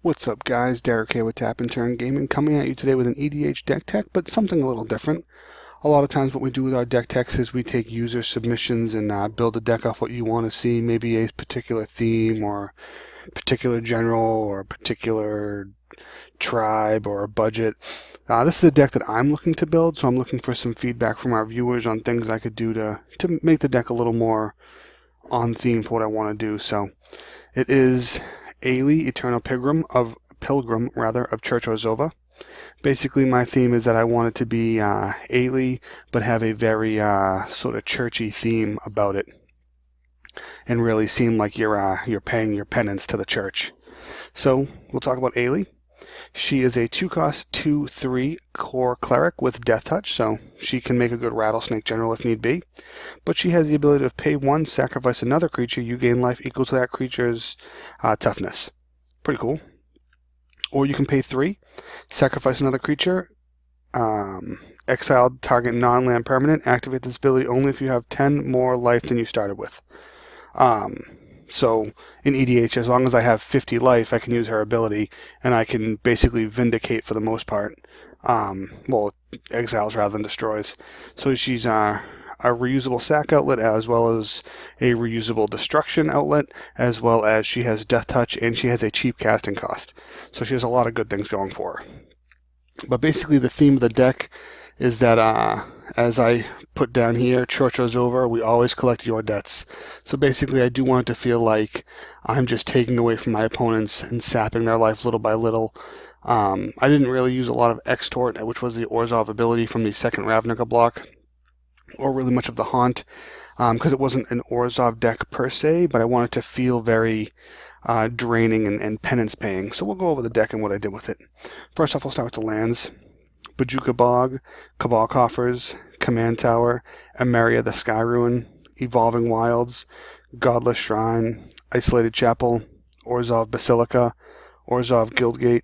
What's up guys, Derek here with Tap and Turn Gaming, coming at you today with an EDH deck tech, but something a little different. A lot of times what we do with our deck techs is we take user submissions and build a deck off what you want to see, maybe a particular theme or particular general or a particular tribe or a budget. This is a deck that I'm looking to build, so I'm looking for some feedback from our viewers on things I could do to make the deck a little more on theme for what I want to do. So it is Ayli, Eternal Pilgram of Church Orzhova. Basically, my theme is that I want it to be Ayli, but have a very sort of churchy theme about it, and really seem like you're paying your penance to the church. So we'll talk about Ayli. She is a 2-cost 2/3 core cleric with Death Touch, so she can make a good rattlesnake general if need be. But she has the ability to pay 1, sacrifice another creature, you gain life equal to that creature's toughness. Pretty cool. Or you can pay 3, sacrifice another creature, exile target non-land permanent, activate this ability only if you have 10 more life than you started with. So in EDH, as long as I have 50 life, I can use her ability, and I can basically vindicate for the most part. Well, exiles rather than destroys. So she's a reusable sack outlet, as well as a reusable destruction outlet, as well as she has Death Touch, and she has a cheap casting cost. So she has a lot of good things going for her. But basically the theme of the deck is that, as I put down here, Church Orzhova, we always collect your debts. So basically I do want it to feel like I'm just taking away from my opponents and sapping their life little by little. I didn't really use a lot of Extort, which was the Orzhov ability from the second Ravnica block, or really much of the Haunt, because it wasn't an Orzhov deck per se, but I wanted to feel very draining and penance paying. So we'll go over the deck and what I did with it. First off, I'll start with the lands. Bajuka Bog, Cabal Coffers, Command Tower, Emeria the Sky Ruin, Evolving Wilds, Godless Shrine, Isolated Chapel, Orzhov Basilica, Orzhov Guildgate,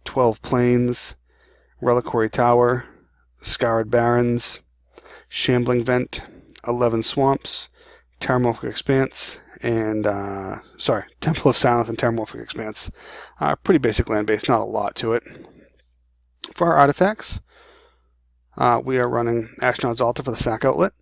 12 Plains, Reliquary Tower, Scoured Barrens, Shambling Vent, 11 Swamps, Terramorphic Expanse, and Temple of Silence and Terramorphic Expanse. Pretty basic land base, not a lot to it. For our artifacts, we are running Ashnod's Altar for the sack outlet,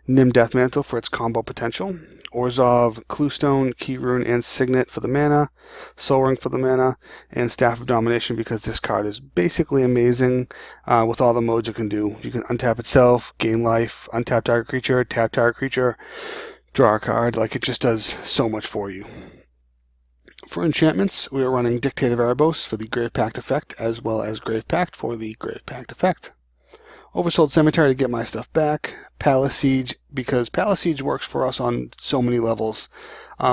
Nim Deathmantle for its combo potential, Orzhov Cluestone, Key Rune, and Signet for the mana, Soul Ring for the mana, and Staff of Domination because this card is basically amazing with all the modes it can do. You can untap itself, gain life, untap target creature, tap target creature, draw a card. Like, it just does so much for you. For enchantments, we are running Dictate of Erebos for the Grave Pact effect, as well as Grave Pact for the Grave Pact effect. Oversold Cemetery to get my stuff back. Palace Siege, because Palace Siege works for us on so many levels.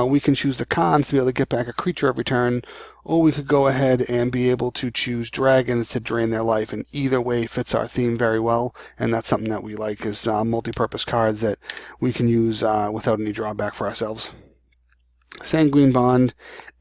We can choose the cons to be able to get back a creature every turn, or we could go ahead and be able to choose dragons to drain their life, and either way fits our theme very well, and that's something that we like, is multi-purpose cards that we can use without any drawback for ourselves. Sanguine Bond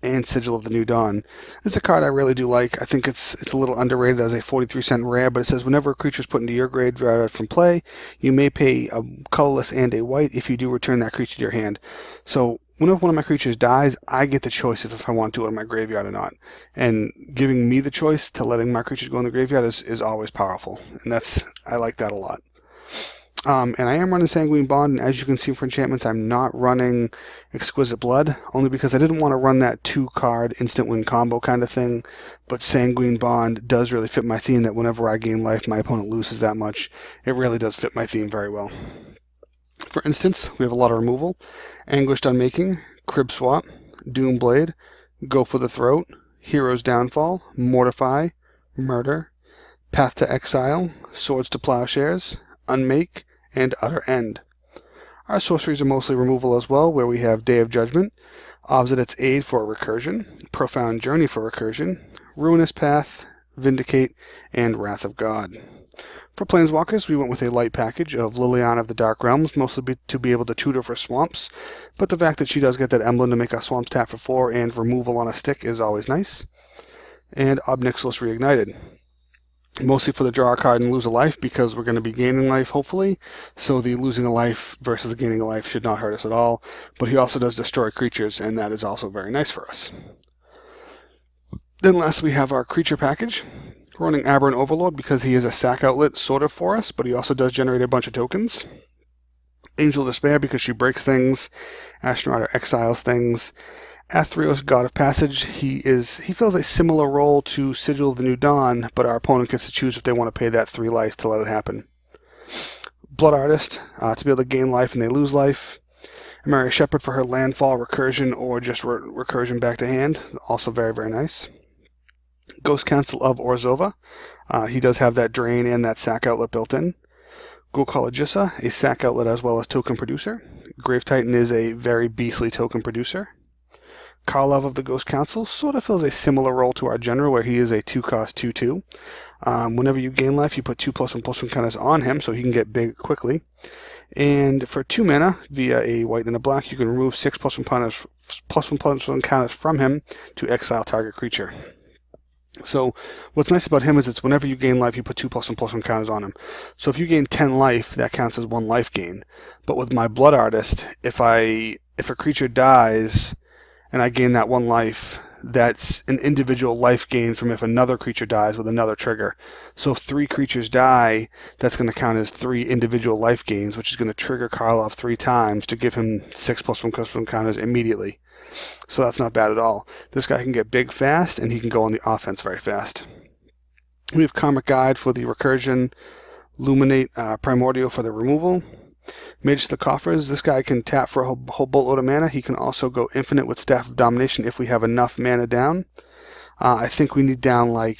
and Sigil of the New Dawn. It's a card I really do like. I think it's a little underrated as a 43-cent rare, but it says whenever a creature is put into your graveyard from play, you may pay a colorless and a white. If you do, return that creature to your hand. So whenever one of my creatures dies, I get the choice if I want to in my graveyard or not. And giving me the choice to letting my creatures go in the graveyard is always powerful. And I like that a lot. And I am running Sanguine Bond, and as you can see for enchantments, I'm not running Exquisite Blood, only because I didn't want to run that 2-card instant win combo kind of thing, but Sanguine Bond does really fit my theme, that whenever I gain life, my opponent loses that much. It really does fit my theme very well. For instance, we have a lot of removal: Anguished Unmaking, Crib Swap, Doom Blade, Go for the Throat, Hero's Downfall, Mortify, Murder, Path to Exile, Swords to Plowshares, Unmake, and Utter End. Our sorceries are mostly removal as well, where we have Day of Judgment, Obsidian's Aid for Recursion, Profound Journey for Recursion, Ruinous Path, Vindicate, and Wrath of God. For Planeswalkers, we went with a light package of Liliana of the Dark Realms, mostly to be able to tutor for swamps, but the fact that she does get that emblem to make our swamps tap for 4 and removal on a stick is always nice. And Ob Nixilis Reignited. Mostly for the draw a card and lose a life, because we're going to be gaining life, hopefully. So the losing a life versus the gaining a life should not hurt us at all. But he also does destroy creatures, and that is also very nice for us. Then last we have our creature package. We're running Aberrant Overlord because he is a sack outlet sort of for us, but he also does generate a bunch of tokens. Angel of Despair because she breaks things. Astronaut exiles things. Athreos, God of Passage. He fills a similar role to Sigil of the New Dawn, but our opponent gets to choose if they want to pay that 3 life to let it happen. Blood Artist, to be able to gain life and they lose life. Mary Shepherd for her landfall, recursion, or just recursion back to hand. Also very, very nice. Ghost Council of Orzhova. He does have that drain and that sack outlet built in. Gulkalajissa, a sack outlet as well as token producer. Grave Titan is a very beastly token producer. Karlov of the Ghost Council sort of fills a similar role to our general, where he is a 2-cost 2/2. Whenever you gain life, you put 2+1/+1 counters on him, so he can get big quickly. And for 2 mana, via a white and a black, you can remove 6+1 counters from him to exile target creature. So what's nice about him is it's whenever you gain life, you put 2+1/+1 counters on him. So if you gain 10 life, that counts as 1 life gain. But with my Blood Artist, if a creature dies and I gain that 1 life, that's an individual life gain from if another creature dies with another trigger. So if 3 creatures die, that's going to count as 3 individual life gains, which is going to trigger Karlov 3 times to give him 6+1/+1 counters immediately. So that's not bad at all. This guy can get big fast, and he can go on the offense very fast. We have Karmic Guide for the recursion, Luminate Primordial for the removal. Mage the Coffers, this guy can tap for a whole boatload of mana. He can also go infinite with Staff of Domination if we have enough mana down. I think we need down I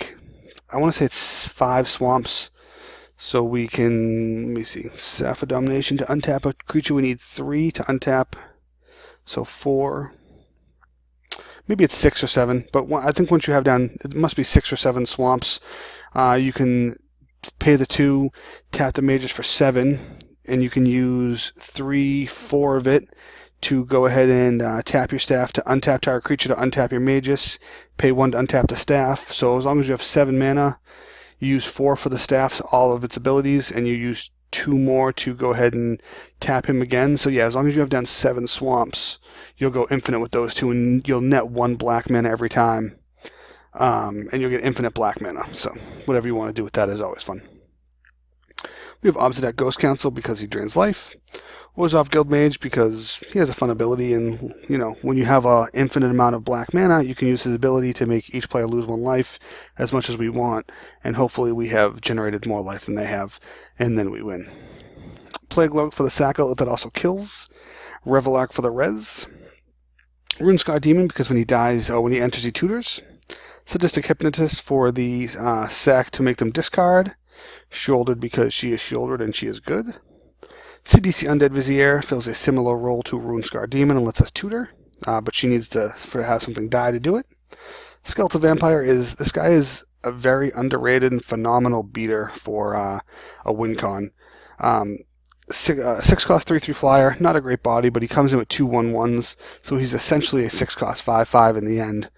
want to say it's 5 swamps. So we can, let me see, Staff of Domination to untap a creature, we need 3 to untap. So 4, maybe it's 6 or 7, but I think once you have down, it must be 6 or 7 swamps. You can pay the 2, tap the mages for 7, and you can use 3, 4 of it to go ahead and tap your staff to untap target creature to untap your magus, pay 1 to untap the staff. So as long as you have 7 mana, you use 4 for the staff, all of its abilities, and you use 2 more to go ahead and tap him again. So yeah, as long as you have down 7 swamps, you'll go infinite with those 2, and you'll net 1 black mana every time. And you'll get infinite black mana. So whatever you want to do with that is always fun. We have Obsidian Ghost Council because he drains life. Orzhov Guildmage because he has a fun ability, and when you have an infinite amount of black mana, you can use his ability to make each player lose 1 life as much as we want, and hopefully we have generated more life than they have, and then we win. Plague Log for the sack outlet that also kills. Revelark for the res. Runescar Demon because when he dies, when he enters, he tutors. Sadistic Hypnotist for the sack to make them discard. Shouldered because she is shouldered and she is good. CDC Undead Vizier fills a similar role to Runescar Demon and lets us tutor, but she needs to have something die to do it. Skeletal Vampire this guy is a very underrated and phenomenal beater for a win con. 6-cost 3/3 flyer, not a great body, but he comes in with 2 1/1s, so he's essentially a 6-cost 5/5 in the end.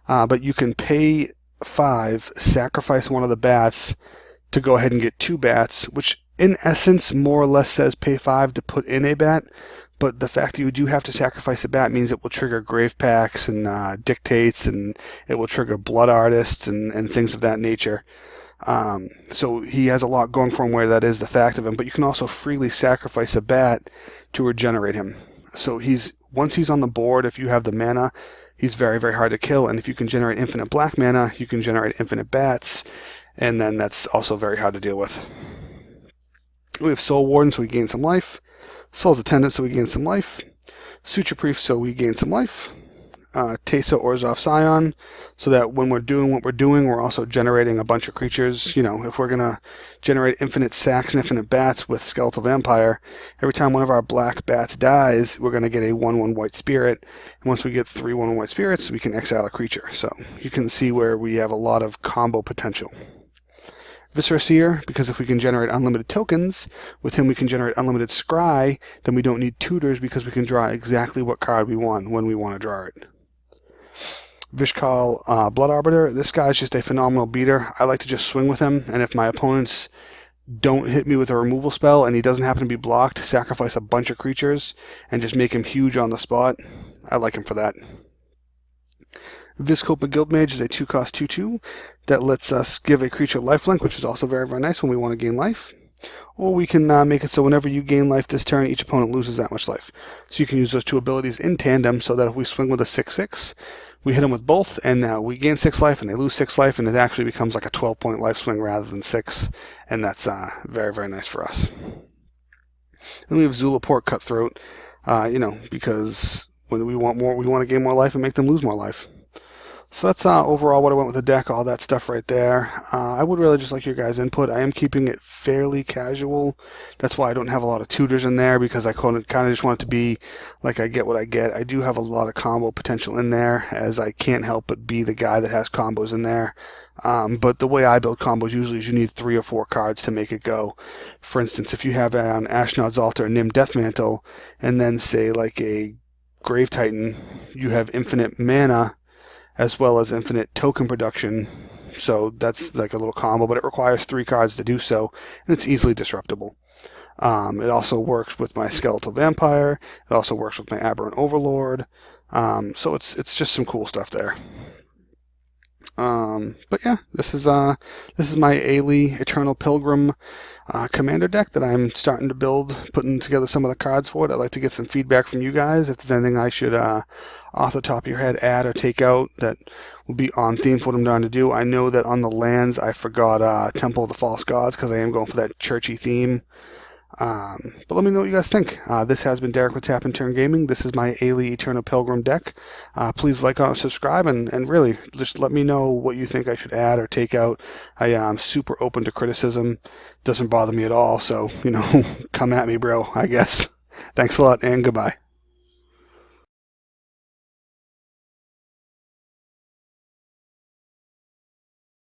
But you can pay 5, sacrifice 1 of the bats to go ahead and get 2 bats, which in essence more or less says pay 5 to put in a bat, but the fact that you do have to sacrifice a bat means it will trigger Grave Packs and Dictates, and it will trigger Blood Artists and things of that nature. So he has a lot going for him where that is the fact of him, but you can also freely sacrifice a bat to regenerate him. So once he's on the board, if you have the mana, he's very, very hard to kill, and if you can generate infinite black mana, you can generate infinite bats, and then that's also very hard to deal with. We have Soul Warden, so we gain some life. Soul's Attendant, so we gain some life. Suture Priest, so we gain some life. Teysa Orzhov Scion, so that when we're doing what we're doing, we're also generating a bunch of creatures. If we're going to generate infinite sacks and infinite bats with Skeletal Vampire, every time one of our black bats dies, we're going to get a 1/1 white spirit. And once we get 3 1/1 white spirits, we can exile a creature. So you can see where we have a lot of combo potential. Viscera Seer, because if we can generate unlimited tokens, with him we can generate unlimited scry, then we don't need tutors because we can draw exactly what card we want when we want to draw it. Vishkal Blood Arbiter, this guy's just a phenomenal beater. I like to just swing with him, and if my opponents don't hit me with a removal spell and he doesn't happen to be blocked, sacrifice a bunch of creatures and just make him huge on the spot. I like him for that. Viscopa Guildmage is a 2-cost 2/2 that lets us give a creature lifelink, which is also very, very nice when we want to gain life. Or we can make it so whenever you gain life this turn, each opponent loses that much life. So you can use those two abilities in tandem so that if we swing with a 6/6, we hit them with both, and we gain 6 life, and they lose 6 life, and it actually becomes like a 12-point life swing rather than 6, and that's very, very nice for us. And we have Zulaport Cutthroat, because when we want more, we want to gain more life and make them lose more life. So that's overall what I went with the deck, all that stuff right there. I would really just like your guys' input. I am keeping it fairly casual. That's why I don't have a lot of tutors in there, because I kind of just want it to be like I get what I get. I do have a lot of combo potential in there, as I can't help but be the guy that has combos in there. But the way I build combos usually is you need 3 or 4 cards to make it go. For instance, if you have an Ashnod's Altar, Nim Deathmantle, and then say like a Grave Titan, you have infinite mana as well as infinite token production. So that's like a little combo, but it requires 3 cards to do so, and it's easily disruptible. It also works with my Skeletal Vampire. It also works with my Aberrant Overlord. So it's just some cool stuff there. But yeah, this is my Ayli Eternal Pilgrim commander deck that I'm starting to build, putting together some of the cards for it. I'd like to get some feedback from you guys if there's anything I should, off the top of your head, add or take out that will be on theme for what I'm trying to do. I know that on the lands I forgot Temple of the False Gods, because I am going for that churchy theme. But let me know what you guys think. This has been Derek with Tap and Turn Gaming. This is my Ayli Eternal Pilgrim deck. Please like, comment, subscribe, and really just let me know what you think I should add or take out. I am super open to criticism. Doesn't bother me at all. So, come at me, bro, I guess. Thanks a lot, and goodbye.